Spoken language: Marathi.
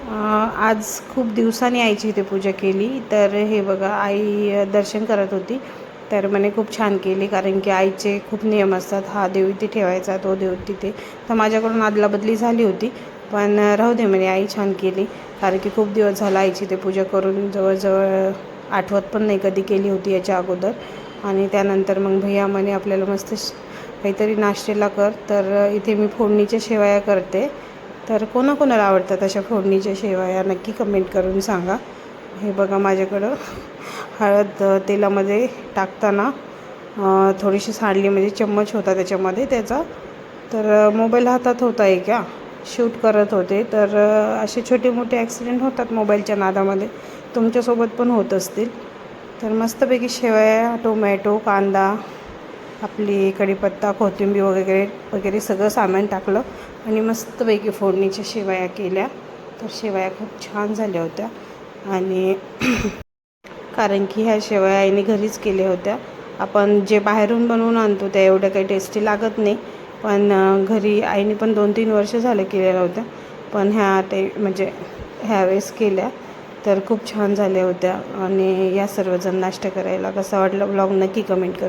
आज खूप दिवसांनी आईची इथे पूजा केली. तर हे बघा, आई दर्शन करत होती. तर म्हणे खूप छान केली, कारण की आईचे खूप नियम असतात. हा देव इथे ठेवायचा, तो देव तिथे. तर माझ्याकडून अदलाबदली झाली होती, पण राहू दे म्हणे, आई छान केली. कारण की खूप दिवस झाला आईची इथे पूजा करून, जवळजवळ आठवत पण नाही कधी केली होती याच्या अगोदर. आणि त्यानंतर मग भैया म्हणे आपल्याला मस्त काहीतरी नाश्त्याला कर. तर इथे मी फोडणीच्या शेवया करते. तर कोणाकोणाला आवडतात अशा फोडणीच्या शेवया नक्की कमेंट करून सांगा. हे बघा, माझ्याकडं हळद तेलामध्ये टाकताना थोडीशी सांडली, म्हणजे चम्मच होता त्याच्यामध्ये त्याचा. तर मोबाईल हातात होता का, शूट करत होते. तर असे छोटे मोठे ॲक्सिडेंट होतात मोबाईलच्या नादामध्ये. तुमच्यासोबत पण होत असतील. तर मस्तपैकी शेवया, टोमॅटो, कांदा, आपली कढीपत्ता, कोथिंबीर वगैरे वगैरे सगळं सामान टाकलं आणि मस्तपैकी फोडणीच्या शेवया केल्या. तर शेवया खूप छान झाल्या होत्या. आणि कारण की ह्या शेवया आईने घरीच केल्या होत्या. आपण जे बाहेरून बनवून आणतो त्या एवढ्या काही टेस्टी लागत नाही, पण घरी आईने पण 2-3 वर्ष झालं केलेल्या होत्या. पण म्हणजे ह्यावेळेस केल्या तर खूप छान झाल्या होत्या. आणि या सर्वजण नाश्ता करायला. कसा वाटला ब्लॉग नक्की कमेंट करा.